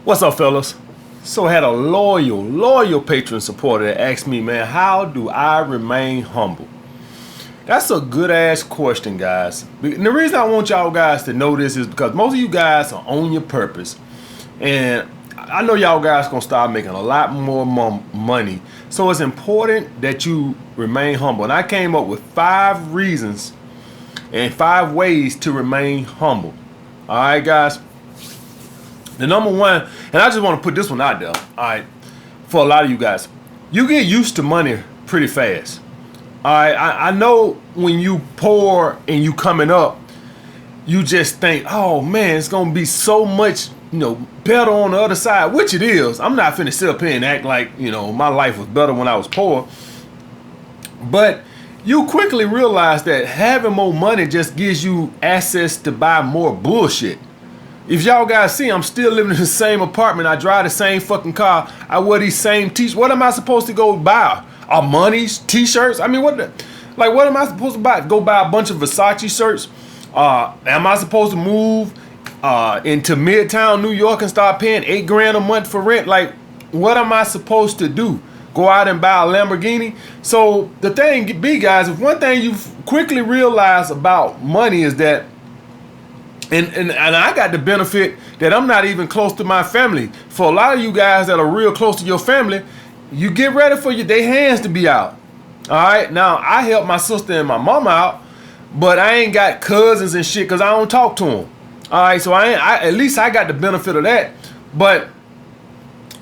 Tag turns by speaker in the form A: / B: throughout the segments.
A: What's up, fellas? So I had a loyal patron supporter that asked me, man, how do I remain humble? That's a good ass question, guys. And the reason I want y'all guys to know this is because most of you guys are on your purpose. And I know y'all guys gonna start making a lot more money. So it's important that you remain humble. And I came up with 5 reasons and 5 ways to remain humble. All right, guys. The number one, and I just want to put this one out there, all right, for a lot of you guys. You get used to money pretty fast. All right, I know when you poor and you coming up, you just think, oh man, it's gonna be so much, better on the other side, which it is. I'm not finna sit up here and act like, my life was better when I was poor. But you quickly realize that having more money just gives you access to buy more bullshit. If y'all guys see, I'm still living in the same apartment. I drive the same fucking car. I wear these same t-shirts. What am I supposed to go buy? Money's t-shirts? I mean, what am I supposed to buy? Go buy a bunch of Versace shirts? Am I supposed to move into Midtown, New York and start paying $8,000 a month for rent? Like, what am I supposed to do? Go out and buy a Lamborghini? So the thing be, guys, if one thing you quickly realize about money is that And I got the benefit that I'm not even close to my family. For a lot of you guys that are real close to your family, you get ready for their hands to be out. All right. Now, I help my sister and my mama out, but I ain't got cousins and shit because I don't talk to them. All right. So at least I got the benefit of that. But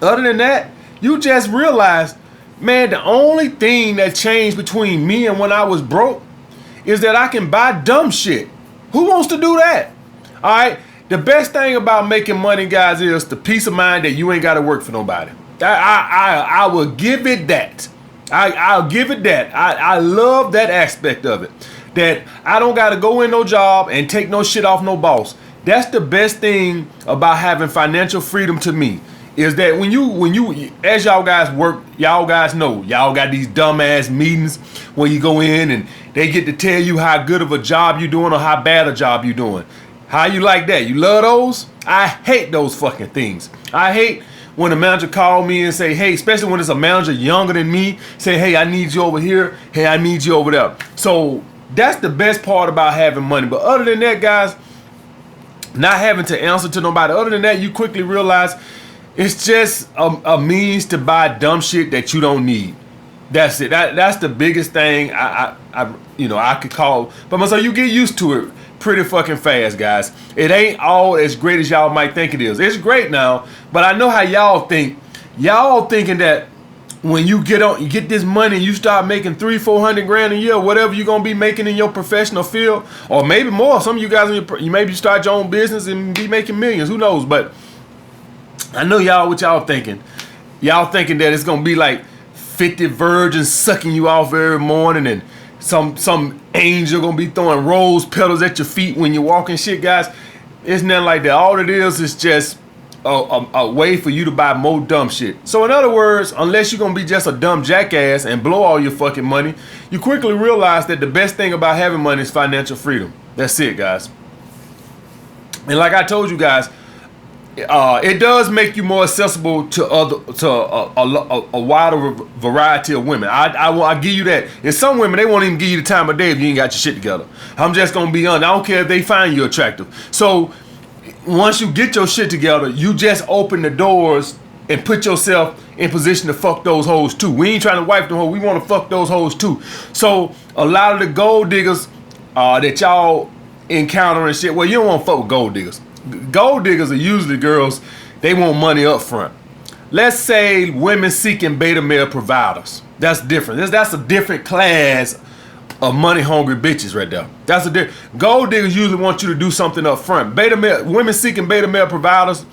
A: other than that, you just realize, man, the only thing that changed between me and when I was broke is that I can buy dumb shit. Who wants to do that? All right. The best thing about making money, guys, is the peace of mind that you ain't got to work for nobody. I will give it that. I'll give it that. I love that aspect of it. That I don't got to go in no job and take no shit off no boss. That's the best thing about having financial freedom to me. Is that when you as y'all guys work, y'all guys know y'all got these dumbass meetings where you go in and they get to tell you how good of a job you doing or how bad a job you doing. How you like that? You love those? I hate those fucking things. I hate when a manager call me and say, hey, especially when it's a manager younger than me, say, hey, I need you over here. Hey, I need you over there. So that's the best part about having money. But other than that, guys, not having to answer to nobody. Other than that, you quickly realize it's just a means to buy dumb shit that you don't need. That's it. That's the biggest thing I could call. But so you get used to it pretty fucking fast, guys. It ain't all as great as y'all might think it is. It's great now, but I know how y'all think. Y'all thinking that when you get this money and you start making $300-400 grand a year, whatever you're gonna be making in your professional field, or maybe more. Some of you guys, you maybe start your own business and be making millions. Who knows? But I know what y'all thinking. Y'all thinking that it's gonna be like 50 virgins sucking you off every morning and some angel gonna be throwing rose petals at your feet when you walk and shit, guys. It's nothing like that. All it is just a way for you to buy more dumb shit. So in other words, unless you're gonna be just a dumb jackass and blow all your fucking money, you quickly realize that the best thing about having money is financial freedom. That's it, guys. And like I told you guys, it does make you more accessible to a wider variety of women. I give you that. And some women, they won't even give you the time of day if you ain't got your shit together. I'm just gonna be honest. I don't care if they find you attractive. So once you get your shit together, you just open the doors and put yourself in position to fuck those hoes too. We ain't trying to wipe them hoes. We want to fuck those hoes too. So a lot of the gold diggers that y'all encounter and shit, well, you don't want to fuck with gold diggers. Gold diggers are usually girls, they want money up front. Let's say women seeking beta male providers. That's different. That's a different class of money hungry bitches right there. That's a different. Gold diggers usually want you to do something up front. Women seeking beta male providers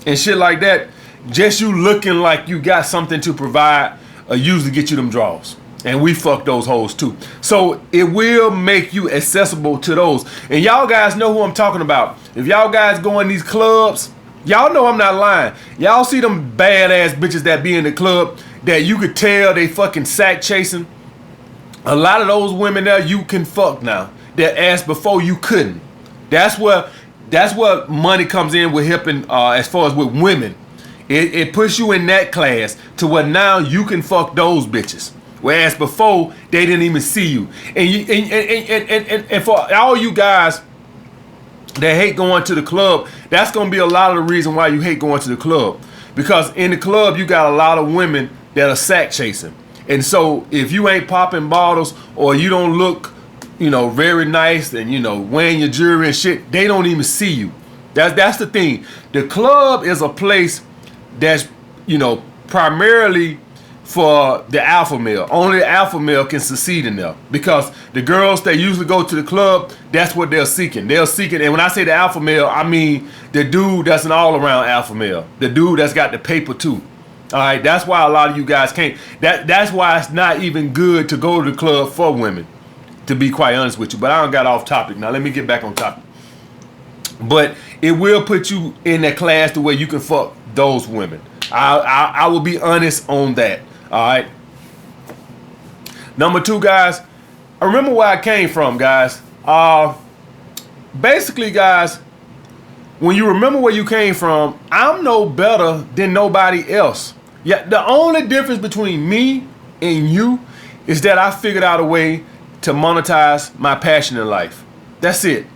A: and shit like that, just you looking like you got something to provide usually get you them draws. And we fuck those hoes too. So it will make you accessible to those. And y'all guys know who I'm talking about. If y'all guys go in these clubs, y'all know I'm not lying. Y'all see them badass bitches that be in the club that you could tell they fucking sack chasing. A lot of those women there you can fuck now. That asked before you couldn't. That's what money comes in with helping as far as with women. It puts you in that class to where now you can fuck those bitches. Whereas before, they didn't even see you. And for all you guys that hate going to the club, that's going to be a lot of the reason why you hate going to the club. Because in the club, you got a lot of women that are sack chasing. And so if you ain't popping bottles or you don't look, very nice and, wearing your jewelry and shit, they don't even see you. That's the thing. The club is a place that's, primarily for the alpha male. Only the alpha male can succeed in there. Because the girls that usually go to the club, that's what they're seeking. They're seeking, and when I say the alpha male, I mean the dude that's an all-around alpha male. The dude that's got the paper too. All right, that's why a lot of you guys can't. That's why it's not even good to go to the club for women, to be quite honest with you. But I don't got off topic. Now let me get back on topic. But it will put you in that class to where you can fuck those women. I will be honest on that. All right. Number 2, guys. I remember where I came from, guys. Basically, guys, when you remember where you came from, I'm no better than nobody else. Yeah, the only difference between me and you is that I figured out a way to monetize my passion in life. That's it.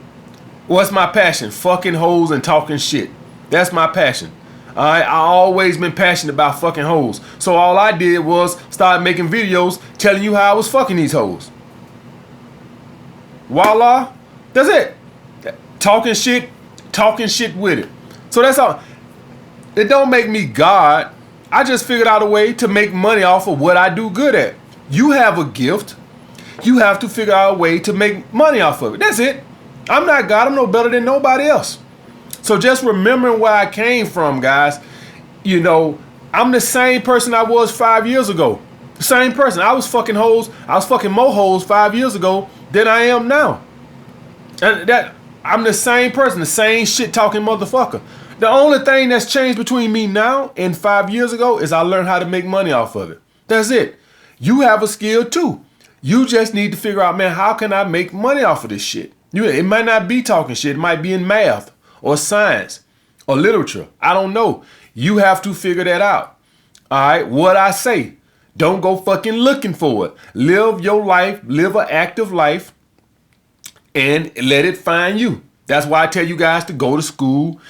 A: What's my passion? Fucking hoes and talking shit. That's my passion. I always been passionate about fucking hoes. So all I did was start making videos telling you how I was fucking these hoes. Voila. That's it. Talking shit with it. So that's all. It don't make me God. I just figured out a way to make money off of what I do good at. You have a gift. You have to figure out a way to make money off of it. That's it. I'm not God. I'm no better than nobody else. So just remembering where I came from, guys, I'm the same person I was 5 years ago. The same person. I was fucking hoes. I was fucking more hoes 5 years ago than I am now. And I'm the same person, the same shit talking motherfucker. The only thing that's changed between me now and 5 years ago is I learned how to make money off of it. That's it. You have a skill too. You just need to figure out, man, how can I make money off of this shit? It might not be talking shit. It might be in math or science or literature. I don't know. You have to figure that out. All right. What I say, don't go fucking looking for it. Live your life, live an active life, and let it find you. That's why I tell you guys to go to school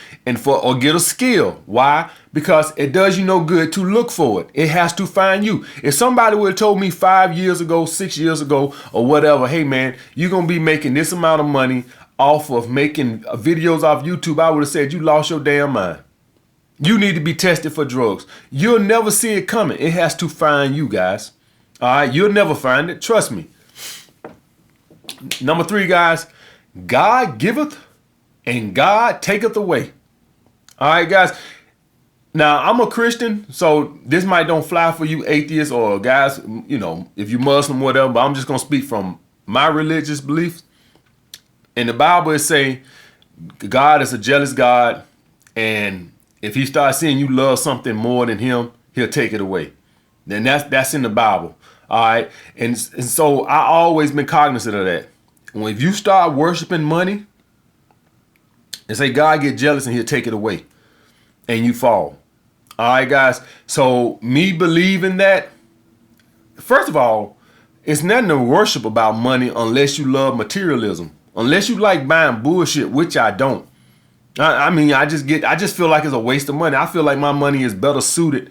A: or get a skill. Why? Because it does you no good to look for it. It has to find you. If somebody would have told me 5 years ago, 6 years ago, or whatever, hey man, you're going to be making this amount of money off of making videos off YouTube, I would have said you lost your damn mind. You need to be tested for drugs. You'll never see it coming. It has to find you, guys. All right, you'll never find it. Trust me. Number 3, guys, God giveth and God taketh away. All right, guys. Now, I'm a Christian, so this might don't fly for you atheists or guys, if you're Muslim or whatever, but I'm just going to speak from my religious beliefs. In the Bible, it say God is a jealous God, and if he starts seeing you love something more than him, he'll take it away. Then that's in the Bible. All right. And so I always been cognizant of that. When if you start worshiping money and say God get jealous and he'll take it away and you fall. All right, guys. So me believing that, first of all, it's nothing to worship about money unless you love materialism. Unless you like buying bullshit, which I don't. I just feel like it's a waste of money. I feel like my money is better suited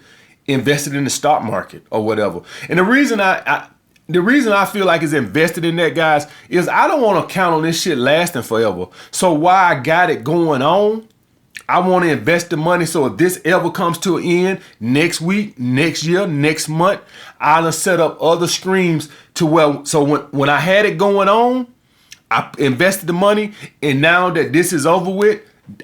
A: invested in the stock market or whatever. And the reason I feel like it's invested in that, guys, is I don't want to count on this shit lasting forever. So while I got it going on, I want to invest the money so if this ever comes to an end next week, next year, next month, I'll set up other streams to where, so when I had it going on, I invested the money, and now that this is over with,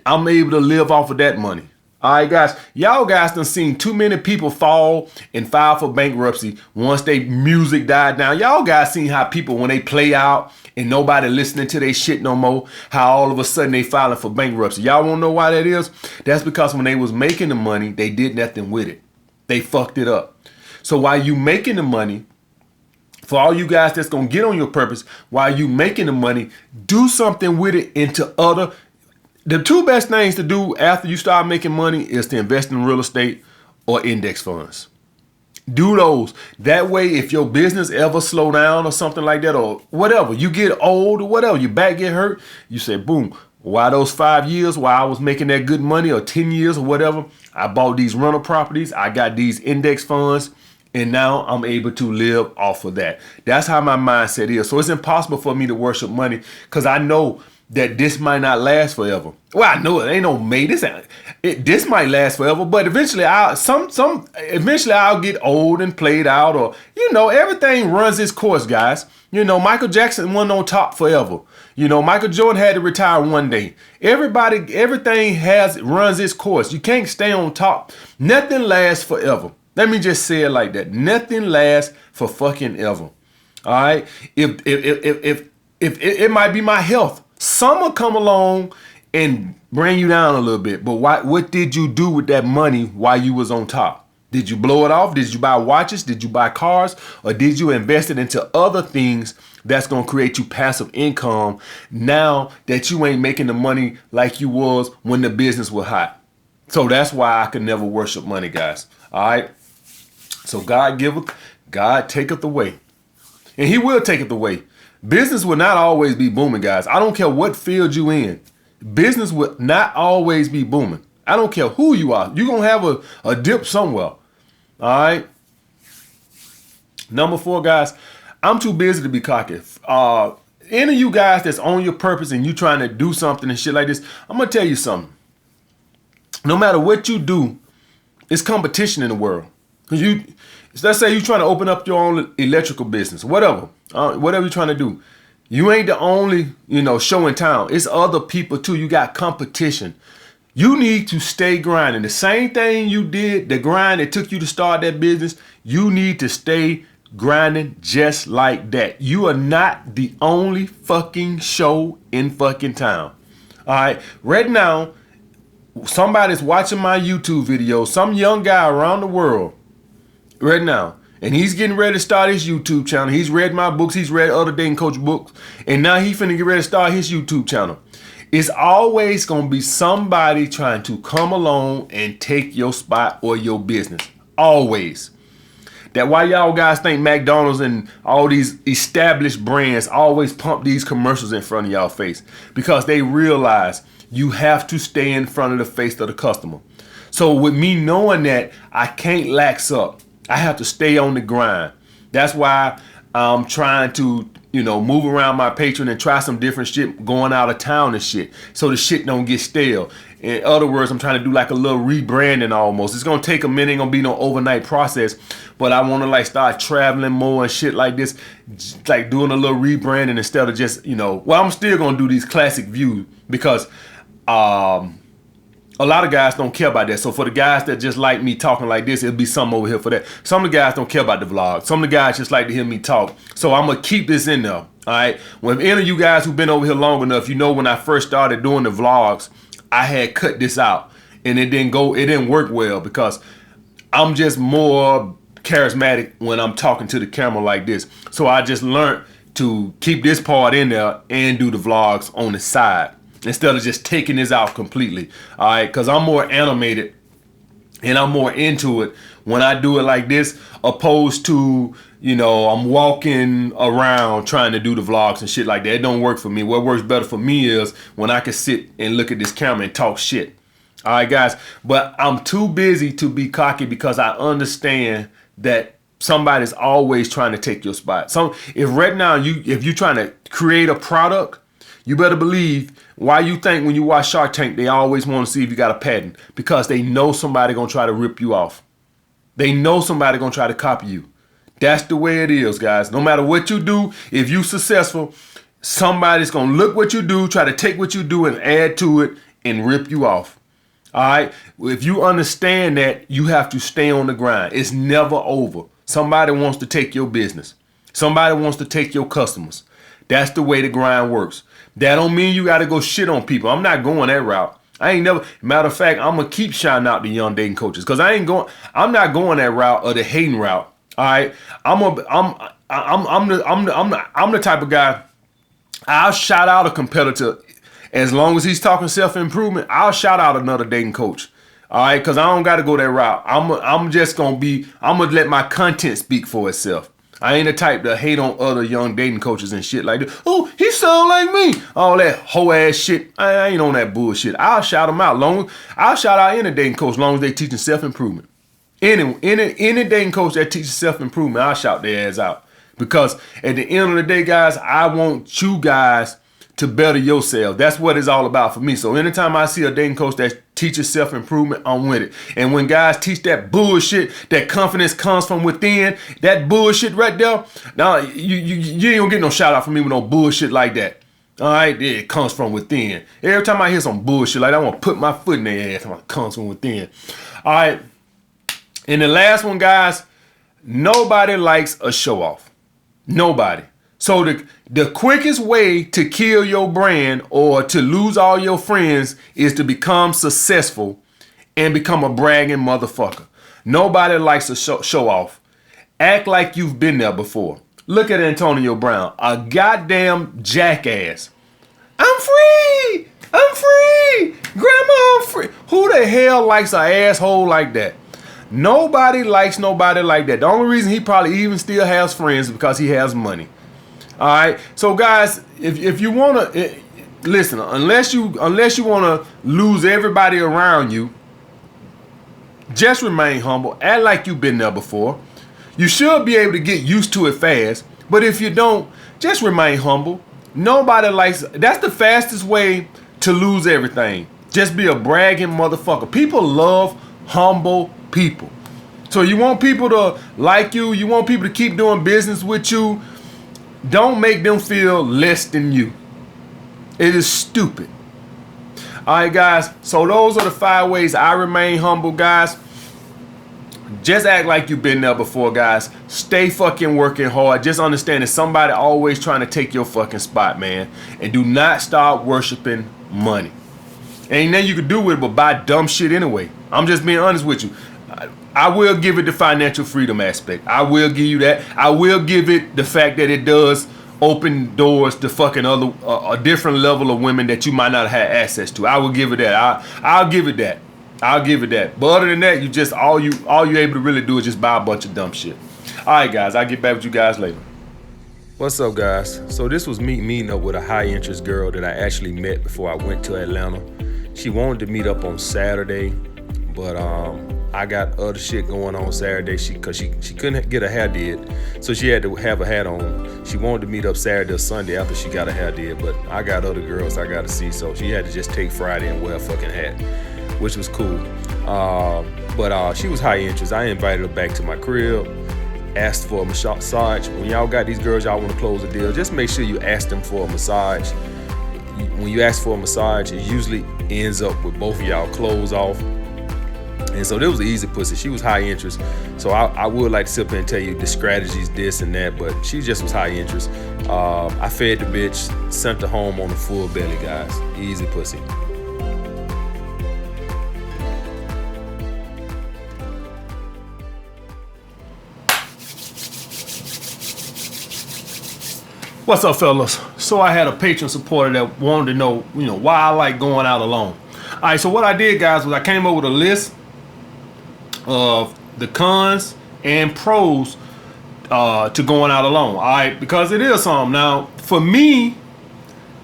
A: I'm able to live off of that money. All right, guys, y'all guys done seen too many people fall and file for bankruptcy once they music died down. Y'all guys seen how people, when they play out and nobody listening to their shit no more, how all of a sudden they filing for bankruptcy. Y'all won't know why that is? That's because when they was making the money, they did nothing with it. They fucked it up. So while you making the money, for all you guys that's going to get on your purpose, while you making the money, do something with it into other The two best things to do after you start making money is to invest in real estate or index funds. Do those. That way, if your business ever slow down or something like that, or whatever, you get old or whatever, your back get hurt, you say, boom, why those 5 years while I was making that good money, or 10 years or whatever, I bought these rental properties, I got these index funds, and now I'm able to live off of that. That's how my mindset is. So it's impossible for me to worship money because I know that this might not last forever. Well, I know it ain't no mate. This might last forever, but eventually I'll get old and played out, or everything runs its course, guys. Michael Jackson wasn't on top forever. Michael Jordan had to retire one day. Everything runs its course. You can't stay on top. Nothing lasts forever. Let me just say it like that. Nothing lasts for fucking ever. All right. If it might be my health. Some will come along and bring you down a little bit. But what did you do with that money while you was on top? Did you blow it off? Did you buy watches? Did you buy cars? Or did you invest it into other things that's going to create you passive income now that you ain't making the money like you was when the business was hot? So that's why I could never worship money, guys. All right. So God giveth, God taketh away. And he will take it away. Business will not always be booming, guys. I don't care what field you in. Business will not always be booming. I don't care who you are. You're going to have a dip somewhere. All right. Number 4, guys, I'm too busy to be cocky. Any of you guys that's on your purpose and you trying to do something and shit like this, I'm going to tell you something. No matter what you do, it's competition in the world. Let's say you're trying to open up your own electrical business, whatever you're trying to do. You ain't the only, show in town. It's other people too. You got competition. You need to stay grinding. The same thing you did, the grind that took you to start that business, you need to stay grinding just like that. You are not the only fucking show in fucking town. All right. Right now, somebody's watching my YouTube video, some young guy around the world right now, and he's getting ready to start his YouTube channel. He's read my books. He's read other dating coach books, and now he finna get ready to start his YouTube channel. It's always gonna be somebody trying to come along and take your spot or your business. Always. That why y'all guys think McDonald's and all these established brands always pump these commercials in front of y'all face, because they realize you have to stay in front of the face of the customer. So with me knowing that, I can't lax up. I have to stay on the grind. That's why I'm trying to, move around my Patreon and try some different shit going out of town and shit, so the shit don't get stale. In other words, I'm trying to do like a little rebranding almost. It's going to take a minute. Ain't going to be no overnight process, but I want to start traveling more and shit like this, like doing a little rebranding instead of just, I'm still going to do these classic views because, a lot of guys don't care about that. So for the guys that just like me talking like this, it'll be something over here for that. Some of the guys don't care about the vlog. Some of the guys just like to hear me talk. So I'm going to keep this in there. All right. When any of you guys who've been over here long enough, when I first started doing the vlogs, I had cut this out and it didn't work well because I'm just more charismatic when I'm talking to the camera like this. So I just learned to keep this part in there and do the vlogs on the side, instead of just taking this out completely. All right, because I'm more animated and I'm more into it when I do it like this, opposed to, I'm walking around trying to do the vlogs and shit like that. It don't work for me. What works better for me is when I can sit and look at this camera and talk shit. All right, guys, but I'm too busy to be cocky because I understand that somebody's always trying to take your spot. So if right now if you're trying to create a product, you better believe why you think when you watch Shark Tank, they always want to see if you got a patent, because they know somebody going to try to rip you off. They know somebody going to try to copy you. That's the way it is, guys. No matter what you do, if you successful, somebody's going to look what you do, try to take what you do and add to it and rip you off. All right. If you understand that, you have to stay on the grind. It's never over. Somebody wants to take your business. Somebody wants to take your customers. That's the way the grind works. That don't mean you got to go shit on people. I'm not going that route. Matter of fact, I'm going to keep shouting out the young dating coaches because I'm not going that route or the hating route. All right. I'm the type of guy, I'll shout out a competitor as long as he's talking self-improvement, I'll shout out another dating coach. All right, because I don't got to go that route. I'm just going to let my content speak for itself. I ain't the type to hate on other young dating coaches and shit like that. Oh, he sound like me. All that hoe ass shit. I ain't on that bullshit. I'll shout them out. I'll shout out any dating coach as long as they teaching self-improvement. Any dating coach that teaches self-improvement, I'll shout their ass out. Because at the end of the day, guys, I want you guys to better yourself. That's what it's all about for me. So anytime I see a dating coach that teaches self-improvement, I'm with it. And when guys teach that bullshit, that confidence comes from within, that bullshit right there, now you ain't gonna get no shout out from me with no bullshit like that. All right, it comes from within. Every time I hear some bullshit like that, I want to put my foot in their ass. It comes from within. All right. And the last one, guys, nobody likes a show off. Nobody. So the quickest way to kill your brand or to lose all your friends is to become successful and become a bragging motherfucker. Nobody likes a show off. Act like you've been there before. Look at Antonio Brown, a goddamn jackass. I'm free. I'm free. Grandma, I'm free. Who the hell likes an asshole like that? Nobody likes nobody like that. The only reason he probably even still has friends is because he has money. All right. So guys, if you want to listen, unless you want to lose everybody around you, just remain humble. Act like you've been there before. You should be able to get used to it fast. But if you don't, just remain humble. Nobody likes. That's the fastest way to lose everything. Just be a bragging motherfucker. People love humble people. So you want people to like you. You want people to keep doing business with you. Don't make them feel less than you. It is stupid. All right, guys. So those are the 5 ways I remain humble, guys. Just act like you've been there before, guys. Stay fucking working hard. Just understand that somebody always trying to take your fucking spot, man. And do not start worshiping money. Ain't nothing you can do with it but buy dumb shit anyway. I'm just being honest with you. I will give it the financial freedom aspect. I will give you that. I will give it the fact that it does open doors to fucking a different level of women that you might not have access to. I will give it that. I'll give it that. I'll give it that. But other than that, you just all you're able to really do is just buy a bunch of dumb shit. All right, guys. I'll get back with you guys later. What's up, guys? So this was me meeting up with a high interest girl that I actually met before I went to Atlanta. She wanted to meet up on Saturday, but I got other shit going on Saturday because she couldn't get her hair did, so she had to have a hat on. She wanted to meet up Saturday or Sunday after she got her hair did, but I got other girls I got to see, so she had to just take Friday and wear a fucking hat, which was cool. But she was high interest. I invited her back to my crib, asked for a massage. When y'all got these girls y'all want to close a deal, just make sure you ask them for a massage. When you ask for a massage, it usually ends up with both of y'all clothes off. And so there was an easy pussy. She was high interest. So I would like to sit up and tell you the strategies, this and that, but she just was high interest. I fed the bitch, sent her home on a full belly, guys. Easy pussy. What's up, fellas? So I had a patron supporter that wanted to know, why I like going out alone. All right, so what I did, guys, was I came up with a list of the cons and pros to going out alone. All right, because it is something. Now, for me,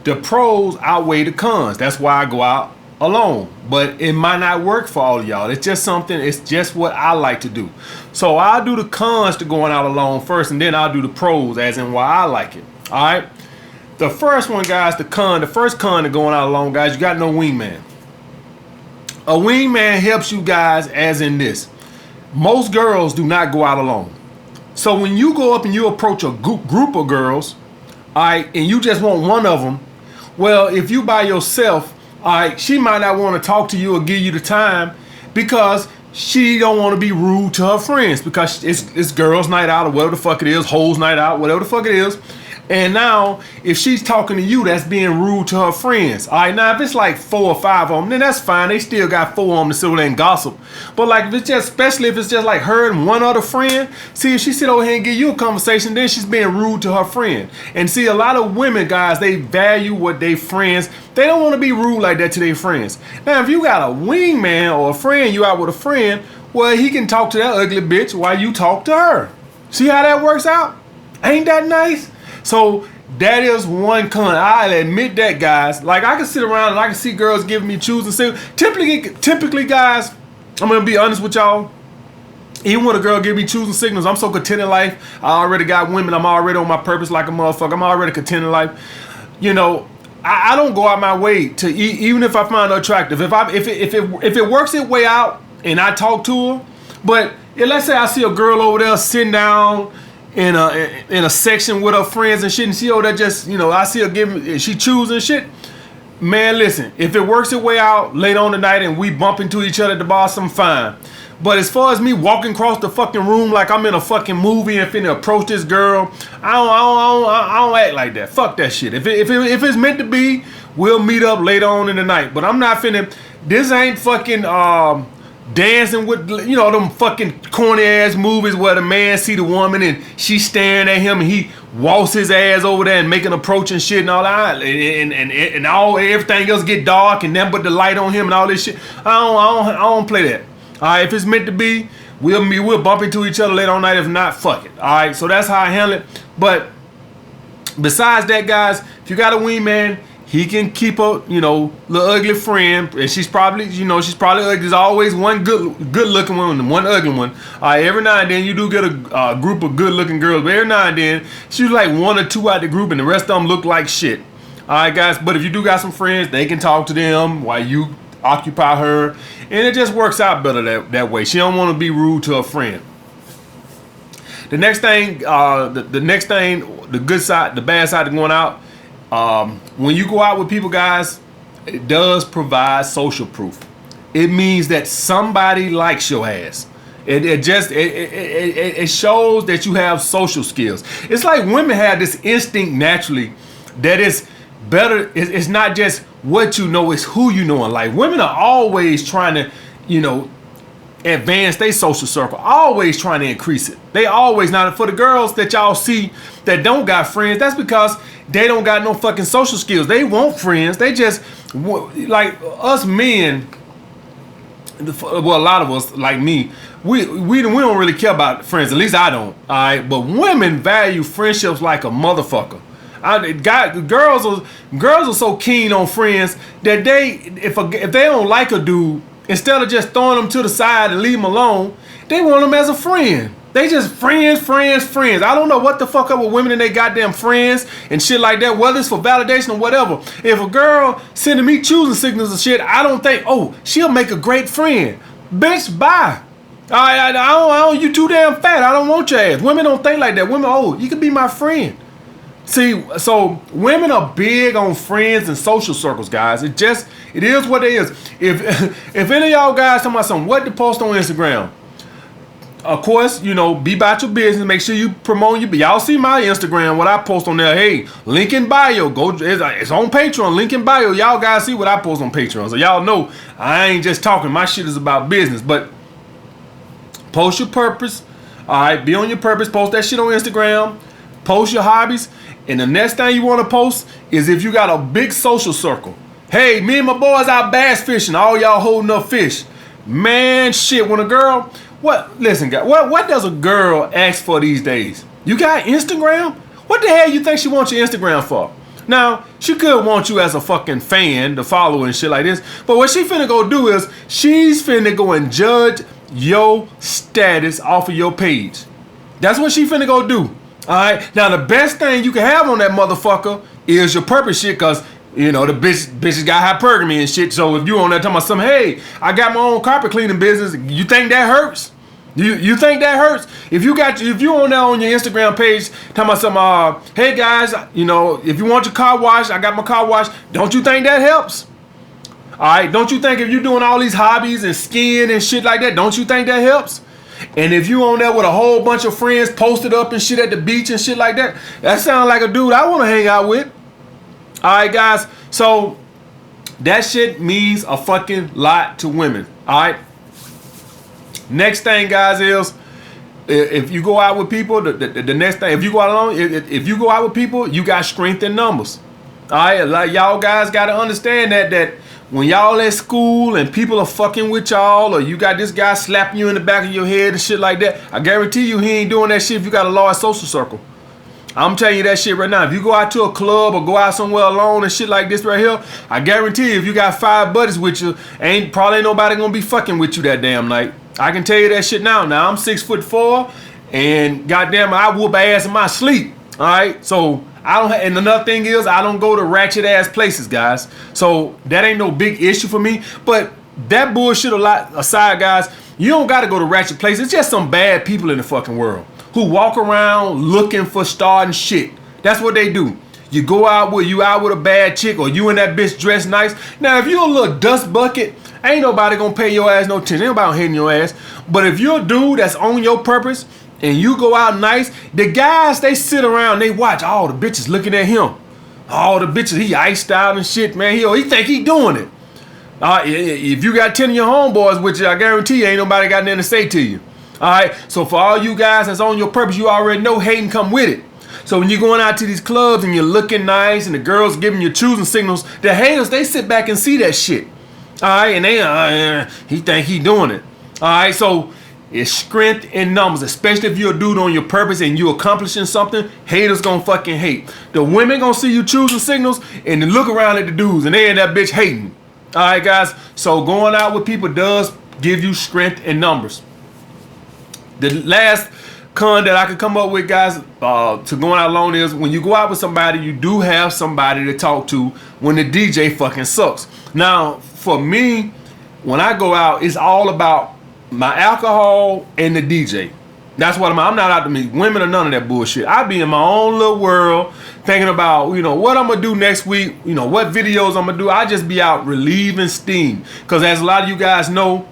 A: the pros outweigh the cons. That's why I go out alone. But it might not work for all of y'all. It's just something. It's just what I like to do. So I'll do the cons to going out alone first, and then I'll do the pros, as in why I like it. All right. The first one, guys, the first con to going out alone, guys, you got no wingman. A wingman helps you guys as in this. Most girls do not go out alone. So when you go up and you approach a group of girls, all right, and you just want one of them, well, if you by yourself, all right, she might not want to talk to you or give you the time because she don't want to be rude to her friends because it's girls' night out or whatever the fuck it is, hoes' night out, whatever the fuck it is. And now, if she's talking to you, that's being rude to her friends. All right, now if it's like 4 or 5 of them, then that's fine. They still got 4 of them to sit over there and gossip. But like, if it's just, especially if it's just like her and one other friend, see, if she sit over here and give you a conversation, then she's being rude to her friend. And see, a lot of women, guys, they value what they friends. They don't want to be rude like that to their friends. Now, if you got a wingman or a friend, you out with a friend, well, he can talk to that ugly bitch while you talk to her. See how that works out? Ain't that nice? So that is one con. I'll admit that, guys. Like, I can sit around and I can see girls giving me choosing signals. Typically, guys, I'm gonna be honest with y'all. Even when a girl give me choosing signals, I'm so content in life. I already got women. I'm already on my purpose like a motherfucker. I'm already content in life. You know, I don't go out my way to even if I find her attractive. If it works its way out and I talk to her, but let's say I see a girl over there sitting down in a section with her friends and shit, and she over there just, you know, I see her giving, she choosing shit. Man, listen, if it works its way out later on tonight and we bump into each other at the bar, some fine. But as far as me walking across the fucking room like I'm in a fucking movie and finna approach this girl, I don't act like that. Fuck that shit. If it's meant to be, we'll meet up later on in the night. But I'm not finna. This ain't fucking dancing with, you know, them fucking corny ass movies where the man see the woman and she's staring at him and he walks his ass over there and make an approach and shit and all that, and all everything else get dark and then but the light on him and all this shit. I don't play that. All right, if it's meant to be, we'll bump into each other later on night. If not, fuck it. All right, so that's how I handle it. But besides that, guys, if you got a wingman, he can keep a, you know, little ugly friend, and she's probably ugly. There's always one good looking one and one ugly one. All right, every now and then you do get a group of good looking girls, but every now and then she's like 1 or 2 out the group, and the rest of them look like shit. All right, guys, but if you do got some friends, they can talk to them while you occupy her, and it just works out better that way. She don't want to be rude to her friend. The next thing, the good side, the bad side of going out. When you go out with people, guys, it does provide social proof. It means that somebody likes your ass. It shows that you have social skills. It's like women have this instinct naturally that it's better. It's not just what you know, it's who you know in life. Women are always trying to, you know, advance their social circle, always trying to increase it. They always, now for the girls that y'all see that don't got friends, that's because they don't got no fucking social skills. They want friends. They just, like us men, well, a lot of us, like me, we don't really care about friends. At least I don't. All right, but women value friendships like a motherfucker. Girls are so keen on friends that if they don't like a dude, instead of just throwing them to the side and leave them alone, they want them as a friend. They just friends. I don't know what the fuck up with women and they goddamn friends and shit like that, whether it's for validation or whatever. If a girl sending me choosing signals and shit, I don't think, oh, she'll make a great friend. Bitch, bye. I don't, you too damn fat. I don't want your ass. Women don't think like that. Women, oh, you can be my friend. See, so women are big on friends and social circles, guys. It is what it is. If any of y'all guys talking about something, what to post on Instagram, of course, you know, be about your business. Make sure you promote y'all see my Instagram, what I post on there. Hey, link in bio. It's on Patreon. Link in bio. Y'all guys see what I post on Patreon. So y'all know I ain't just talking. My shit is about business. But post your purpose. All right, be on your purpose. Post that shit on Instagram. Post your hobbies. And the next thing you want to post is if you got a big social circle. Hey, me and my boys out bass fishing. All y'all holding up fish. Man, shit, when a girl... Listen, guys, what does a girl ask for these days? You got Instagram? What the hell you think she wants your Instagram for? Now, she could want you as a fucking fan to follow and shit like this. But what she finna go do is she's finna go and judge your status off of your page. That's what she finna go do. Alright, now the best thing you can have on that motherfucker is your purpose shit, cause you know the bitches got hypergamy and shit. So if you on there talking about something, hey, I got my own carpet cleaning business, you think that hurts? You think that hurts? If you on there on your Instagram page talking about some hey guys, you know, if you want your car washed, I got my car washed, don't you think that helps? Alright, don't you think if you're doing all these hobbies and skiing and shit like that, don't you think that helps? And if you on there with a whole bunch of friends posted up and shit at the beach and shit like that, that sounds like a dude I want to hang out with. All right, guys. So that shit means a fucking lot to women. All right. Next thing, guys, is if you go out with people, the next thing, if you go out alone, if you go out with people, you got strength in numbers. All right, like y'all guys got to understand that when y'all at school and people are fucking with y'all, or you got this guy slapping you in the back of your head and shit like that, I guarantee you he ain't doing that shit if you got a large social circle. I'm telling you that shit right now. If you go out to a club or go out somewhere alone and shit like this right here, I guarantee you if you got 5 buddies with you, probably ain't nobody gonna be fucking with you that damn night. I can tell you that shit now. Now I'm 6'4", and goddamn, I whoop ass in my sleep. All right, so I don't. And another thing is, I don't go to ratchet ass places, guys. So that ain't no big issue for me. But that bullshit aside, guys, you don't got to go to ratchet places. It's just some bad people in the fucking world who walk around looking for starting shit. That's what they do. You go out with a bad chick, or you and that bitch dressed nice. Now, if you a little dust bucket, ain't nobody gonna pay your ass no attention. Ain't nobody hating your ass. But if you're a dude that's on your purpose and you go out nice, the guys, they sit around, they watch all the bitches looking at him. All the bitches, he iced out and shit, man. He think he doing it. If you got 10 of your homeboys, which I guarantee you ain't nobody got nothing to say to you. All right, so for all you guys that's on your purpose, you already know hating come with it. So when you're going out to these clubs and you're looking nice and the girls giving you choosing signals, the haters, they sit back and see that shit. All right, and they, he think he doing it. All right, so it's strength in numbers, especially if you're a dude on your purpose and you accomplishing something, haters gonna fucking hate. The women gonna see you choosing signals and then look around at the dudes and they in that bitch hating. All right, guys, so going out with people does give you strength in numbers. The last con that I could come up with, guys, to going out alone is when you go out with somebody, you do have somebody to talk to when the DJ fucking sucks. Now, for me, when I go out, it's all about my alcohol and the DJ. That's what I'm not out to meet women or none of that bullshit. I be in my own little world thinking about, you know, what I'm gonna do next week, you know, what videos I'm gonna do. I just be out relieving steam. Because as a lot of you guys know,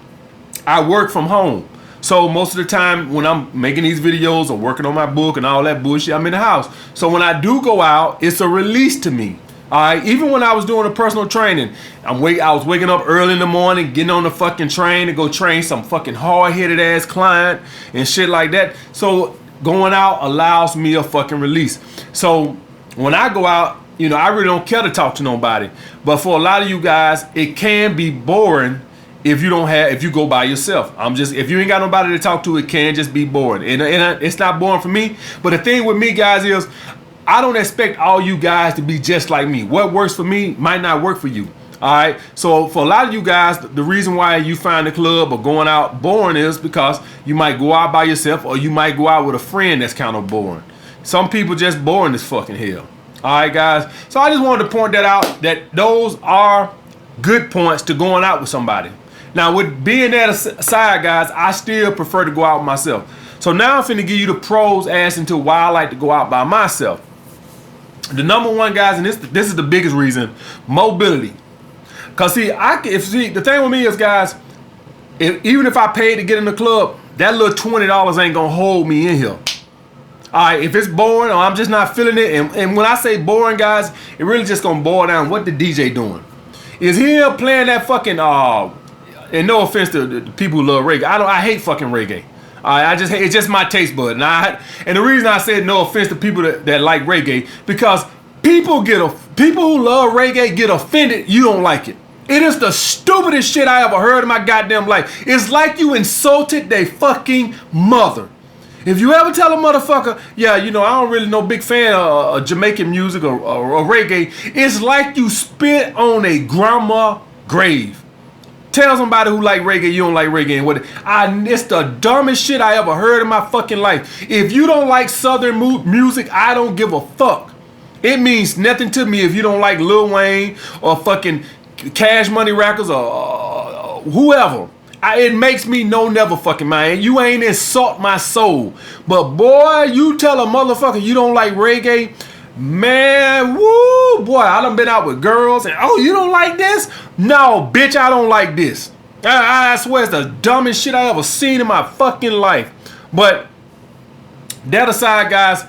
A: I work from home. So most of the time when I'm making these videos or working on my book and all that bullshit, I'm in the house. So when I do go out, it's a release to me. All right, even when I was doing the personal training, I was waking up early in the morning, getting on the fucking train to go train some fucking hard-headed ass client and shit like that. So going out allows me a fucking release. So when I go out, you know, I really don't care to talk to nobody. But for a lot of you guys, it can be boring if you go by yourself. If you ain't got nobody to talk to, it can just be boring. And it's not boring for me. But the thing with me, guys, is I don't expect all you guys to be just like me. What works for me might not work for you. All right. So for a lot of you guys, the reason why you find the club or going out boring is because you might go out by yourself or you might go out with a friend that's kind of boring. Some people just boring as fucking hell. All right, guys. So I just wanted to point that out, that those are good points to going out with somebody. Now, with being that aside, guys, I still prefer to go out myself. So now I'm finna give you the pros as into why I like to go out by myself. The number one, guys, and this is the biggest reason, mobility. Cause see, the thing with me is, guys, even if I paid to get in the club, that little $20 ain't gonna hold me in here. All right, if it's boring or I'm just not feeling it, and when I say boring, guys, it really just gonna boil down what the DJ doing. Is he here playing that fucking and no offense to the people who love reggae, I hate fucking reggae. It's just my taste bud. And the reason I said no offense to people that like reggae, because people who love reggae get offended you don't like it. It is the stupidest shit I ever heard in my goddamn life. It's like you insulted their fucking mother. If you ever tell a motherfucker, yeah, you know, I don't really know, big fan of Jamaican music or reggae, it's like you spit on a grandma grave. Tell somebody who like reggae you don't like reggae, and it's the dumbest shit I ever heard in my fucking life. If you don't like southern music, I don't give a fuck. It means nothing to me if you don't like Lil Wayne or fucking Cash Money Records or whoever. It makes me no never fucking mind. You ain't insult my soul. But boy, you tell a motherfucker you don't like reggae, man, woo, boy, I done been out with girls and, oh, you don't like this? No, bitch, I don't like this. I swear it's the dumbest shit I ever seen in my fucking life. But that aside, guys,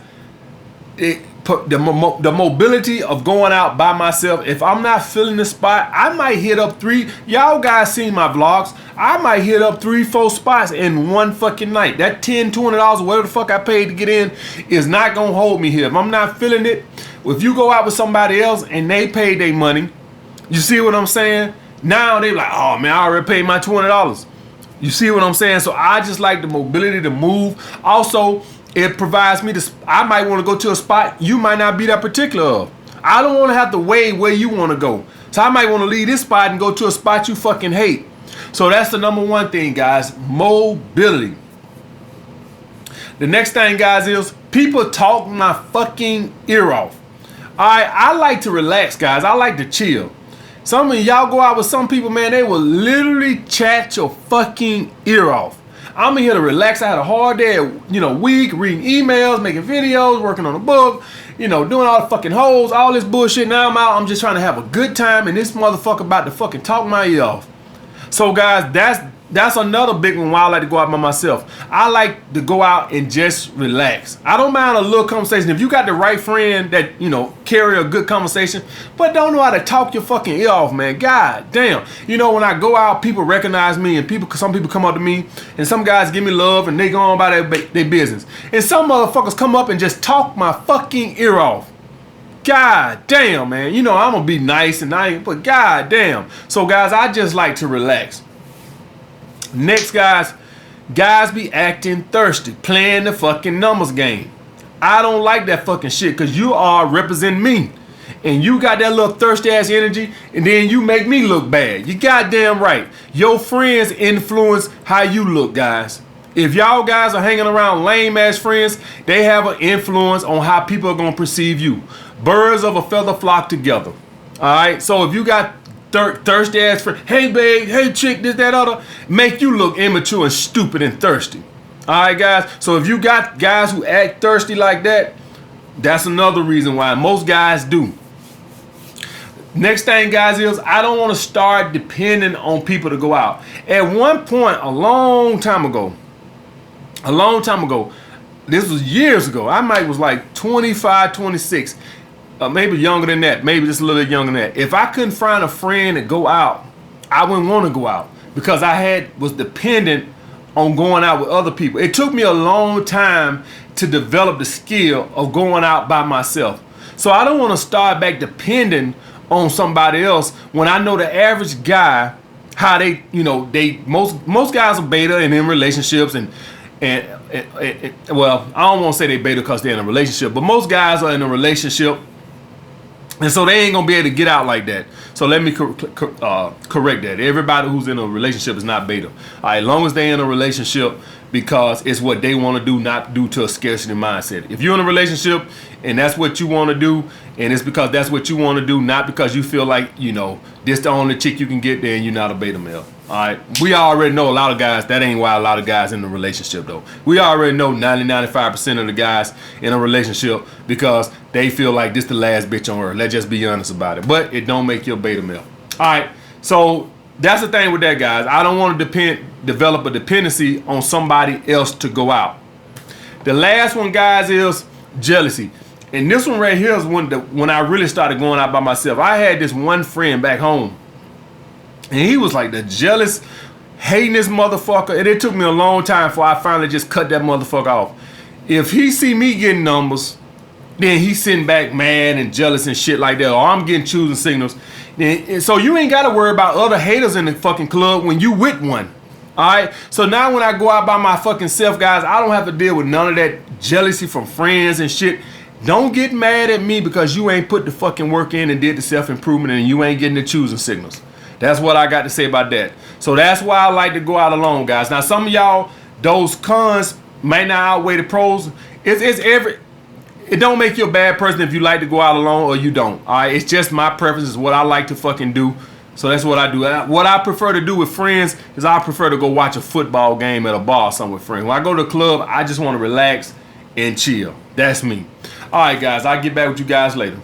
A: the mobility of going out by myself, if I'm not feeling the spot, I might hit up y'all guys seen my vlogs, I might hit up 3-4 spots in one fucking night. That $10-$20 whatever the fuck I paid to get in is not gonna hold me here. If I'm not feeling it, if you go out with somebody else and they pay their money, you see what I'm saying? Now they like, oh man, I already paid my $20. You see what I'm saying? So I just like the mobility to move. Also, it provides me I might want to go to a spot you might not be that particular of. I don't want to have to weigh where you want to go. So I might want to leave this spot and go to a spot you fucking hate. So that's the number one thing, guys. Mobility. The next thing, guys, is people talk my fucking ear off. Alright, I like to relax, guys. I like to chill. Some of y'all go out with some people, man, they will literally chat your fucking ear off. I'm here to relax. I had a hard day, week, reading emails, making videos, working on a book, doing all the fucking hoes, all this bullshit. Now I'm out. I'm just trying to have a good time, and this motherfucker about to fucking talk my ear off. So, guys, that's another big one why I like to go out by myself. I like to go out and just relax. I don't mind a little conversation. If you got the right friend that, carry a good conversation, but don't know how to talk your fucking ear off, man. God damn. When I go out, people recognize me, and some people come up to me, and some guys give me love, and they go on by their business. And some motherfuckers come up and just talk my fucking ear off. God damn, man. I'm gonna be nice but god damn. So, guys, I just like to relax. Next, guys be acting thirsty, playing the fucking numbers game. I don't like that fucking shit, because you are representing me. And you got that little thirsty ass energy, and then you make me look bad. You goddamn right. Your friends influence how you look, guys. If y'all guys are hanging around lame ass friends, they have an influence on how people are gonna perceive you. Birds of a feather flock together. Alright, so if you got thirsty ass friend, hey babe, hey chick, this, that, other, make you look immature and stupid and thirsty. Alright, guys, so if you got guys who act thirsty like that, that's another reason why most guys do. Next thing, guys, is I don't want to start depending on people to go out. At one point, a long time ago, this was years ago, I was like 25, 26, maybe younger than that, maybe just a little bit younger than that. If I couldn't find a friend to go out, I wouldn't want to go out, because I was dependent on going out with other people. It took me a long time to develop the skill of going out by myself. So I don't want to start back depending on somebody else when I know the average guy, how most guys are beta and in relationships, and well, I don't want to say they beta because they're in a relationship, but most guys are in a relationship, and so they ain't gonna be able to get out like that. So let me correct that. Everybody who's in a relationship is not beta. All right, as long as they're in a relationship because it's what they want to do, not due to a scarcity mindset. If you're in a relationship and that's what you want to do, and it's because that's what you want to do, not because you feel like, this the only chick you can get, then you're not a beta male. All right, we already know a lot of guys, that ain't why a lot of guys in a relationship though. We already know 90-95% of the guys in a relationship because they feel like this the last bitch on earth. Let's just be honest about it. But it don't make you a beta male. All right, so that's the thing with that, guys. I don't want to develop a dependency on somebody else to go out. The last one, guys, is jealousy. And this one right here is when I really started going out by myself. I had this one friend back home, and he was like the jealous, hating this motherfucker. And it took me a long time before I finally just cut that motherfucker off. If he see me getting numbers, then he's sitting back mad and jealous and shit like that, or I'm getting choosing signals. And so you ain't got to worry about other haters in the fucking club when you with one. Alright, so now when I go out by my fucking self, guys, I don't have to deal with none of that jealousy from friends and shit. Don't get mad at me because you ain't put the fucking work in and did the self-improvement, and you ain't getting the choosing signals. That's what I got to say about that. So that's why I like to go out alone, guys. Now, some of y'all, those cons might not outweigh the pros. It don't make you a bad person if you like to go out alone or you don't. All right, it's just my preference. Is what I like to fucking do. So that's what I do. What I prefer to do with friends is I prefer to go watch a football game at a bar or something with friends. When I go to the club, I just want to relax and chill. That's me. All right, guys, I'll get back with you guys later.